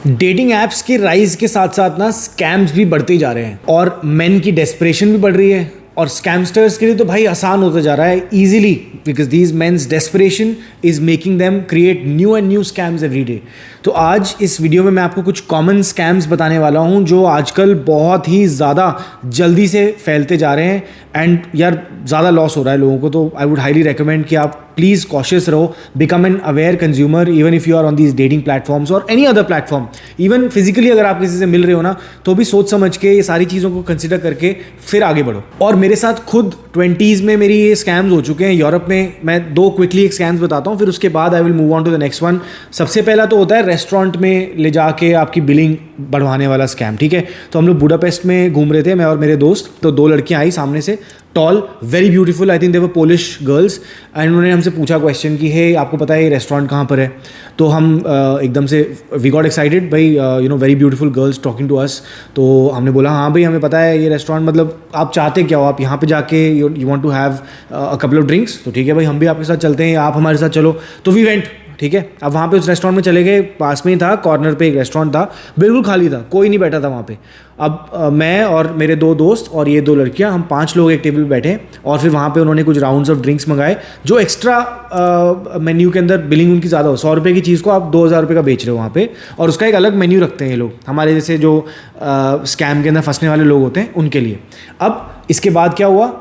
Dating apps के rise के साथ साथ ना स्कैम्स भी बढ़ते ही जा रहे हैं और मेन की डेस्परेशन भी बढ़ रही है और स्कैमस्टर्स के लिए तो भाई आसान होता जा रहा है easily because these men's desperation is making them create new and new scams every day. तो आज इस वीडियो में मैं आपको कुछ कॉमन स्कैम्स बताने वाला हूं जो आजकल बहुत ही ज़्यादा जल्दी से फैलते जा रहे हैं एंड यार ज़्यादा लॉस हो रहा है लोगों को। तो आई वुड हाईली रिकमेंड कि आप प्लीज़ कॉशियस रहो, become an aware consumer even if you are on these dating platforms और any other platform. Even physically अगर आप किसी से मिल रहे हो ना तो भी सोच समझ के ये सारी चीज़ों को कंसिडर करके फिर आगे बढ़ो। और मेरे साथ खुद 20s में मेरी ये स्कैम्स हो चुके हैं यूरोप में। मैं दो क्विकली एक स्कैम्स बताता हूँ फिर उसके बाद I will move on to the next one. सबसे पहला तो होता है रेस्टोरेंट में ले जाके आपकी बिलिंग बढ़वाने वाला स्कैम। ठीक है, तो हम लोग बुडापेस्ट में घूम रहे थे मैं और मेरे दोस्त, तो दो लड़कियां आई सामने से, tall, very beautiful, I think they were Polish girls and उन्होंने हमसे पूछा क्वेश्चन कि हे आपको पता है ये रेस्टोरेंट कहाँ पर है। तो हम एकदम से वी गॉट एक्साइटेड भाई, you know very beautiful girls talking to us. तो हमने बोला हाँ भाई हमें पता है ये रेस्टोरेंट, मतलब आप चाहते क्या हो, आप यहाँ पे जाके you want to have a couple of drinks, तो ठीक है भाई हम भी आपके साथ चलते हैं, आप हमारे साथ चलो। तो वी वेंट, ठीक है। अब वहाँ पे उस रेस्टोरेंट में चले गए, पास में ही था, कॉर्नर पे एक रेस्टोरेंट था, बिल्कुल खाली था, कोई नहीं बैठा था वहाँ पे। अब मैं और मेरे दो दोस्त और ये दो लड़कियाँ, हम 5 लोग एक टेबल पे बैठे और फिर वहाँ पे उन्होंने कुछ राउंड्स ऑफ ड्रिंक्स मंगाए जो एक्स्ट्रा मेन्यू के अंदर बिलिंग उनकी ज़्यादा हो। 100 रुपये की चीज़ को आप 2000 रुपये का बेच रहे हो वहाँ पे, और उसका एक अलग मेन्यू रखते हैं ये लोग, हमारे जैसे जो स्कैम के अंदर फंसने वाले लोग होते हैं उनके लिए। अब इसके बाद क्या हुआ,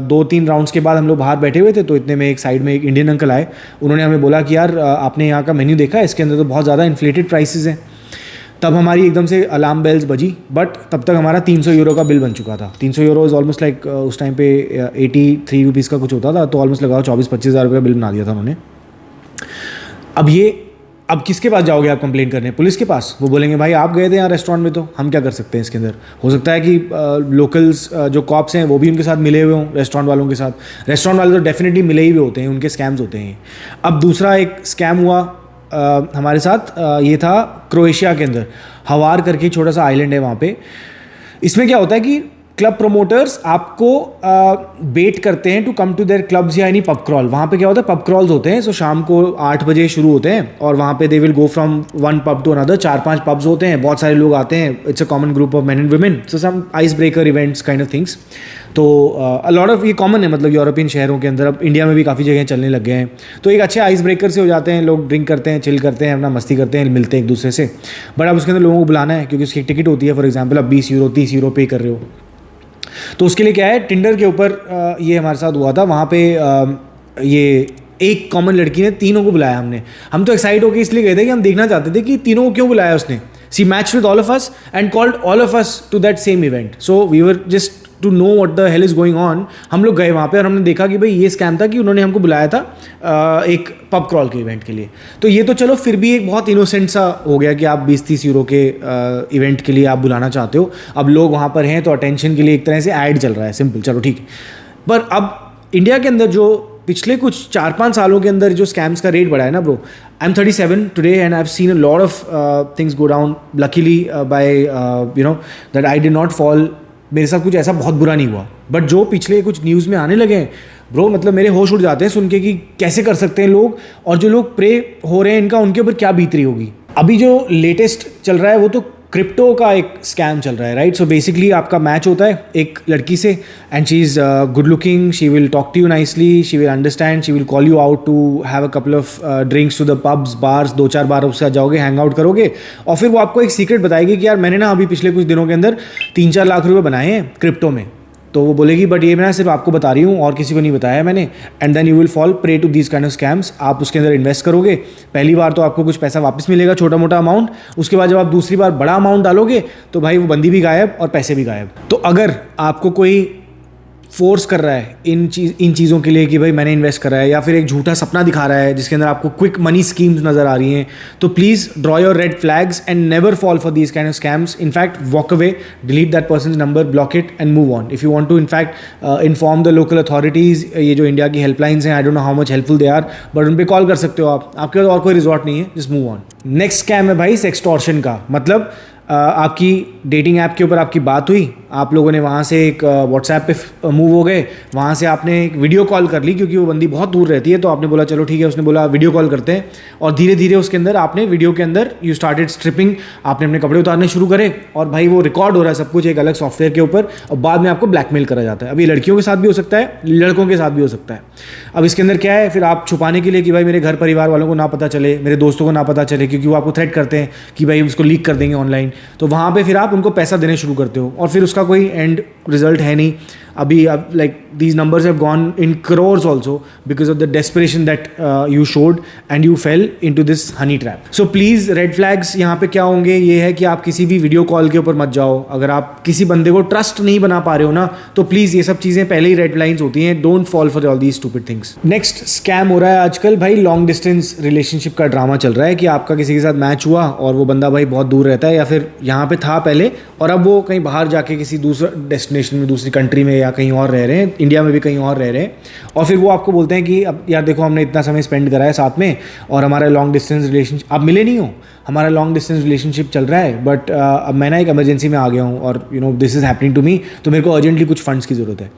2-3 राउंड्स के बाद हम लोग बाहर बैठे हुए थे तो इतने में एक साइड में एक इंडियन अंकल आए। उन्होंने हमें बोला कि यार आपने यहाँ का मेन्यू देखा है, इसके अंदर तो बहुत ज़्यादा इन्फ्लेटेड प्राइसेस हैं। तब हमारी एकदम से अलार्म बेल्स बजी, बट तब तक हमारा 300 यूरो का बिल बन चुका था। 300 यूरो इज़ ऑलमोस्ट लाइक उस टाइम पे 83 रुपीज़ का कुछ होता था, तो ऑलमोस्ट लगाओ 24-25 हज़ार रुपये का बिल बना दिया था उन्होंने। अब किसके पास जाओगे आप कंप्लेंट करने? पुलिस के पास। वो बोलेंगे भाई आप गए थे यहाँ रेस्टोरेंट में, तो हम क्या कर सकते हैं इसके अंदर। हो सकता है कि लोकल्स जो कॉप्स हैं वो भी उनके साथ मिले हुए हों, रेस्टोरेंट वालों के साथ। रेस्टोरेंट वाले तो डेफिनेटली मिले ही हुए होते हैं, उनके स्कैम्स होते हैं। अब दूसरा एक स्कैम हुआ हमारे साथ, ये था क्रोएशिया के अंदर, हवार करके छोटा सा आइलैंड है वहाँ पे। इसमें क्या होता है कि क्लब प्रोमोटर्स आपको बेट करते हैं to come to their clubs या एनी पब क्रॉल। वहाँ पे क्या होता है, पब क्रॉल्स होते हैं, सो शाम को 8 बजे शुरू होते हैं और वहाँ पे they will go from one pub to another. 4-5 pubs होते हैं, बहुत सारे लोग आते हैं, it's a common group of men and women, so some ice breaker events kind of things. तो अ लॉट ऑफ ये कॉमन है, मतलब यूरोपियन शहरों के अंदर, अब इंडिया में भी काफ़ी जगह चलने लग गए हैं। तो एक अच्छे आइस ब्रेकर से हो जाते हैं, लोग ड्रिंक करते हैं, चिल करते हैं, अपना मस्ती करते हैं, मिलते हैं एक दूसरे से। बट अब उसके अंदर लोगों को बुलाना है क्योंकि उसकी एक टिकट होती है, फॉर एग्जाम्पल अब 20 यूरो 30 यूरो पे कर रहे हो। तो उसके लिए क्या है, टिंडर के ऊपर ये हमारे साथ हुआ था। वहाँ पे ये एक कॉमन लड़की ने तीनों को बुलाया। हम तो एक्साइट होकर इसलिए गए थे कि हम देखना चाहते थे कि तीनों को क्यों बुलाया उसने। She match with all of us and called all of us to that same event, so we were just to know what the hell is going on. हम लोग गए वहाँ पे और हमने देखा कि भाई ये स्कैम था कि उन्होंने हमको बुलाया था एक पब क्रॉल के इवेंट के लिए। तो ये तो चलो फिर भी एक बहुत इनोसेंट सा हो गया कि आप 20-30 यूरो के इवेंट के लिए आप बुलाना चाहते हो। अब लोग वहाँ पर हैं तो अटेंशन के लिए एक तरह से ऐड चल रहा है, सिंपल, चलो ठीक है। पर अब इंडिया के अंदर जो पिछले कुछ 4-5 सालों के अंदर जो स्कैम्स का रेट बढ़ा है ना bro, I am 37 today and I have seen a lot of things go down. Luckily by you know that I did not fall, मेरे साथ कुछ ऐसा बहुत बुरा नहीं हुआ। बट जो पिछले कुछ न्यूज़ में आने लगे हैं ब्रो, मतलब मेरे होश उड़ जाते हैं सुन के कि कैसे कर सकते हैं लोग, और जो लोग प्रे हो रहे हैं इनका, उनके ऊपर क्या बीत रही होगी। अभी जो लेटेस्ट चल रहा है वो तो क्रिप्टो का एक स्कैम चल रहा है, राइट। सो बेसिकली आपका मैच होता है एक लड़की से and she is good looking, she will talk to you nicely, she will understand, she will call you out to have a couple of drinks to the pubs bars, 2-4 बार उसके साथ जाओगे, हैंग आउट करोगे और फिर वो आपको एक सीक्रेट बताएगी कि यार मैंने ना अभी पिछले कुछ दिनों के अंदर 3-4 लाख रुपए बनाए हैं क्रिप्टो में। तो वो बोलेगी बट ये मैं सिर्फ आपको बता रही हूँ और किसी को नहीं बताया मैंने। And then you will fall prey to these kind of scams. आप उसके अंदर इन्वेस्ट करोगे, पहली बार तो आपको कुछ पैसा वापस मिलेगा, छोटा मोटा अमाउंट। उसके बाद जब आप दूसरी बार बड़ा अमाउंट डालोगे तो भाई वो बंदी भी गायब और पैसे भी गायब। तो अगर आपको कोई फोर्स कर रहा है इन चीज़ों के लिए कि भाई मैंने इन्वेस्ट करा है, या फिर एक झूठा सपना दिखा रहा है जिसके अंदर आपको क्विक मनी स्कीम्स नज़र आ रही हैं, तो please draw your red flags and never fall for these kind of scams. In fact walk away, delete that person's number, block it and move on. If you want to in fact inform the local authorities, ये जो India की helplines हैं, I don't know how much helpful they are, but उन पर call कर सकते हो आप, आपके पास और कोई रिजॉर्ट नहीं है, just move on. Next scam है भाई सेक्सटॉर्शन का। मतलब आपकी डेटिंग ऐप के ऊपर आपकी बात हुई, आप लोगों ने वहाँ से एक व्हाट्सएप पे मूव हो गए, वहाँ से आपने एक वीडियो कॉल कर ली क्योंकि वो बंदी बहुत दूर रहती है, तो आपने बोला चलो ठीक है, उसने बोला वीडियो कॉल करते हैं, और धीरे धीरे उसके अंदर आपने वीडियो के अंदर यू स्टार्टेड स्ट्रिपिंग, आपने अपने कपड़े उतारने शुरू करे, और भाई वो रिकॉर्ड हो रहा है सब कुछ एक अलग सॉफ्टवेयर के ऊपर, और बाद में आपको ब्लैकमेल करा जाता है। अब ये लड़कियों के साथ भी हो सकता है, लड़कों के साथ भी हो सकता है। अब इसके अंदर क्या है, फिर आप छुपाने के लिए कि भाई मेरे घर परिवार वालों को ना पता चले, मेरे दोस्तों को ना पता चले, क्योंकि वो आपको थ्रेट करते हैं कि भाई उसको लीक कर देंगे ऑनलाइन, तो वहाँ पे फिर आप उनको पैसा देने शुरू करते हो, और फिर उसका कोई एंड रिजल्ट है नहीं। अभी अब like these numbers have gone in crores also because of the desperation that you showed and you fell in to this honey trap. So please red flags यहाँ पे क्या होंगे, ये है कि आप किसी भी वीडियो कॉल के ऊपर मत जाओ। अगर आप किसी बंदे को ट्रस्ट नहीं बना पा रहे हो ना, तो प्लीज़ ये सब चीज़ें पहले ही रेड लाइन्स होती हैं, don't fall for all these stupid things. Next scam हो रहा है आजकल भाई, लॉन्ग डिस्टेंस रिलेशनशिप का ड्रामा चल रहा है कि आपका किसी के साथ मैच हुआ और वो बंदा भाई बहुत दूर रहता है, या फिर यहाँ पे था पहले और अब वो कहीं बाहर जाके किसी दूसरे डेस्टिनेशन में, दूसरी कंट्री में या कहीं और रह रहे हैं, इंडिया में भी कहीं और रह रहे हैं, और फिर वो आपको बोलते हैं कि अब यार देखो हमने इतना समय स्पेंड करा है साथ में और हमारा लॉन्ग डिस्टेंस रिलेशनशिप, आप मिले नहीं हो, हमारा लॉन्ग डिस्टेंस रिलेशनशिप चल रहा है, बट अब मैं ना एक इमरजेंसी में आ गया हूँ और you know this is happening to me, तो मेरे को अर्जेंटली कुछ फंड्स की ज़रूरत है।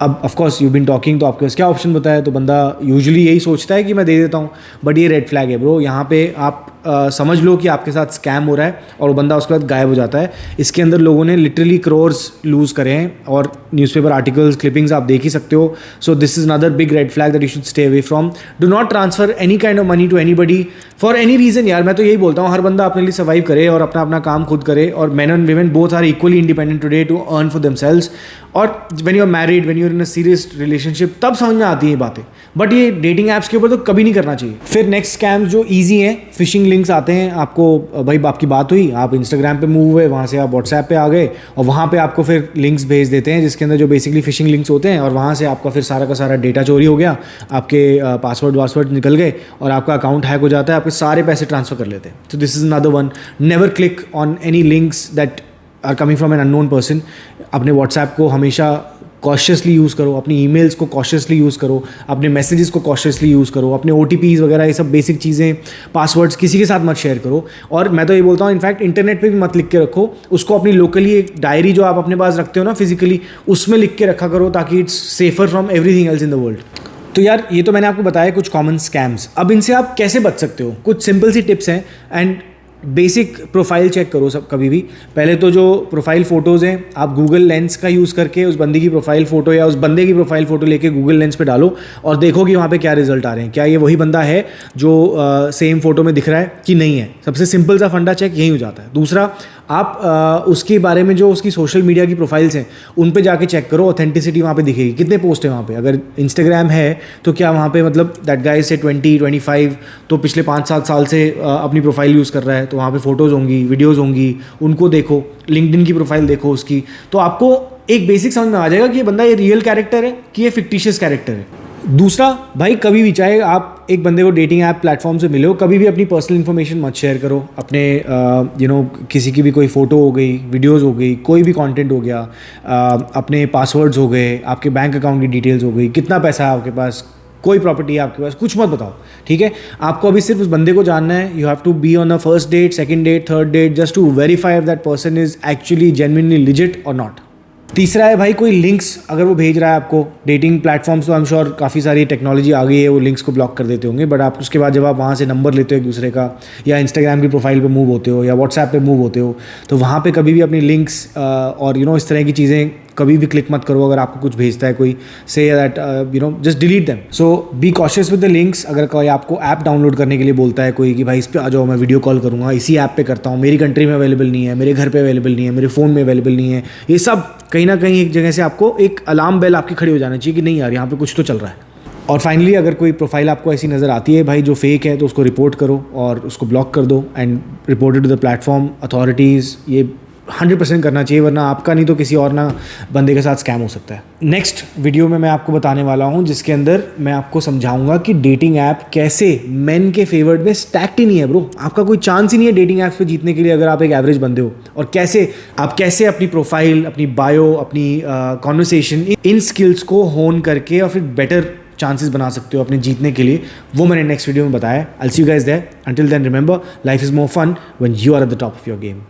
अब ऑफकोर्स यू बीन टॉकिंग, तो आपके पास क्या ऑप्शन बताया, तो बंदा यूजुअली यही सोचता है कि मैं दे देता हूँ, बट ये रेड फ्लैग है ब्रो। यहाँ पे आप समझ लो कि आपके साथ स्कैम हो रहा है और वो बंदा उसके बाद गायब हो जाता है। इसके अंदर लोगों ने लिटरली करोर्स लूज़ करे हैं, और न्यूज़पेपर आर्टिकल्स क्लिपिंग्स आप देख ही सकते हो। So this is another big red flag that you should stay away from. Do not transfer any kind of money to anybody for any reason. यार मैं तो यही बोलता हूँ, हर बंदा अपने लिए सर्वाइव करे और अपना अपना काम खुद करे, और man and women both are equally independent today to earn for themselves. और when you are married, when you are in a serious relationship, तब समझ में आती है ये बातें, बट ये डेटिंग ऐप्स के ऊपर तो कभी नहीं करना चाहिए। फिर नेक्स्ट स्कैम्स जो ईजी हैं, फिशिंग लिंक्स आते हैं आपको, भाई आपकी बात हुई, आप इंस्टाग्राम पे मूव हुए, वहाँ से आप व्हाट्सएप पे आ गए, और वहाँ पे आपको फिर लिंक्स भेज देते हैं जिसके अंदर जो बेसिकली फिशिंग लिंक्स होते हैं, और वहाँ से आपका फिर सारा का सारा डेटा चोरी हो गया, आपके पासवर्ड वासवर्ड निकल गए और आपका अकाउंट हैक हो जाता है, आपके सारे पैसे ट्रांसफर कर लेते हैं। तो this is another one. Never click on any links that are coming from an unknown person. अपने व्हाट्सएप को हमेशा कॉशियसली यूज़ करो, अपनी ईमेल्स को कॉशियसली यूज़ करो, अपने मैसेजेस को कॉशियसली यूज़ करो, अपने OTPs वगैरह ये सब बेसिक चीज़ें, पासवर्ड्स किसी के साथ मत शेयर करो। और मैं तो ये बोलता हूँ इनफैक्ट इंटरनेट पे भी मत लिख के रखो उसको, अपनी लोकली एक डायरी जो आप अपने पास रखते हो ना फिजिकली, उसमें लिख के रखा करो, ताकि it's safer from everything else in the world. तो यार ये तो मैंने आपको बताया कुछ कॉमन स्कैम्स। अब इनसे आप कैसे बच सकते हो, कुछ सिंपल सी टिप्स हैं। एंड बेसिक प्रोफाइल चेक करो सब कभी भी। पहले तो जो प्रोफाइल फ़ोटोज़ हैं, आप गूगल लेंस का यूज़ करके उस बंदी की प्रोफाइल फ़ोटो या उस बंदे की प्रोफाइल फ़ोटो लेके गूगल लेंस पे डालो और देखो कि वहाँ पे क्या रिजल्ट आ रहे हैं, क्या ये वही बंदा है जो सेम फ़ोटो में दिख रहा है कि नहीं है। सबसे सिंपल सा फंडा चेक यही हो जाता है। दूसरा, आप उसके बारे में जो उसकी सोशल मीडिया की प्रोफाइल्स हैं उन पे जाके चेक करो, ऑथेंटिसिटी वहाँ पे दिखेगी, कितने पोस्ट है वहाँ पे। अगर इंस्टाग्राम है तो क्या वहाँ पे मतलब दैट गाय से 20-25 तो पिछले 5-7 साल से अपनी प्रोफाइल यूज़ कर रहा है, तो वहाँ पे फ़ोटोज़ होंगी, वीडियोज़ होंगी, उनको देखो। लिंक्डइन की प्रोफाइल देखो उसकी, तो आपको एक बेसिक समझ में आ जाएगा कि ये बंदा ये रियल कैरेक्टर है कि ये फिक्टिशियस कैरेक्टर है। दूसरा भाई, कभी भी चाहे आप एक बंदे को डेटिंग ऐप प्लेटफॉर्म से मिले हो, कभी भी अपनी पर्सनल इन्फॉर्मेशन मत शेयर करो। अपने किसी की भी कोई फ़ोटो हो गई, वीडियोज़ हो गई, कोई भी कंटेंट हो गया, अपने पासवर्ड्स हो गए, आपके बैंक अकाउंट की डिटेल्स हो गई, कितना पैसा है आपके पास, कोई प्रॉपर्टी है आपके पास, कुछ मत बताओ, ठीक है। आपको अभी सिर्फ उस बंदे को जानना है। You have to be on a first date, second date, third date, just to verify if that person is actually genuinely legit और नॉट। तीसरा है भाई, कोई लिंक्स अगर वो भेज रहा है आपको, डेटिंग प्लेटफॉर्म्स तो आई एम श्योर काफ़ी सारी टेक्नोलॉजी आ गई है, वो लिंक्स को ब्लॉक कर देते होंगे, बट आप उसके बाद जब आप वहाँ से नंबर लेते हो एक दूसरे का, या इंस्टाग्राम की प्रोफाइल पे मूव होते हो या व्हाट्सएप पे मूव होते हो, तो वहाँ पे कभी भी अपनी लिंक्स और इस तरह की चीज़ें कभी भी क्लिक मत करो। अगर आपको कुछ भेजता है कोई, say that just delete them. So be cautious with the links. अगर कोई आपको ऐप डाउनलोड करने के लिए बोलता है कोई कि भाई इस पे आ जाओ, मैं वीडियो कॉल करूँगा, इसी ऐप पे करता हूँ, मेरी कंट्री में अवेलेबल नहीं है, मेरे घर पे अवेलेबल नहीं है, मेरे फ़ोन में अवेलेबल नहीं है, ये सब कहीं ना कहीं एक जगह से आपको एक अलार्म बेल आपकी खड़ी हो जानी चाहिए कि नहीं यार यहाँ पे कुछ तो चल रहा है। और फाइनली, अगर कोई प्रोफाइल आपको ऐसी नज़र आती है भाई जो फेक है, तो उसको रिपोर्ट करो और उसको ब्लॉक कर दो and report it to the platform authorities. ये 100% करना चाहिए, वरना आपका नहीं तो किसी और ना बंदे के साथ स्कैम हो सकता है। नेक्स्ट वीडियो में मैं आपको बताने वाला हूँ जिसके अंदर मैं आपको समझाऊंगा कि डेटिंग ऐप कैसे मेन के फेवर्ड में स्टैक्ड ही नहीं है ब्रो। आपका कोई चांस ही नहीं है डेटिंग ऐप्स पे जीतने के लिए अगर आप एक एवरेज बंदे हो। और कैसे अपनी प्रोफाइल, अपनी बायो, अपनी कॉन्वर्सेशन, इन स्किल्स को होन करके और फिर बेटर चांसेस बना सकते हो अपने जीतने के लिए, वो मैंने नेक्स्ट वीडियो में बताया। I will see you guys there. Until then remember, life is more fun when you are at the top of your game.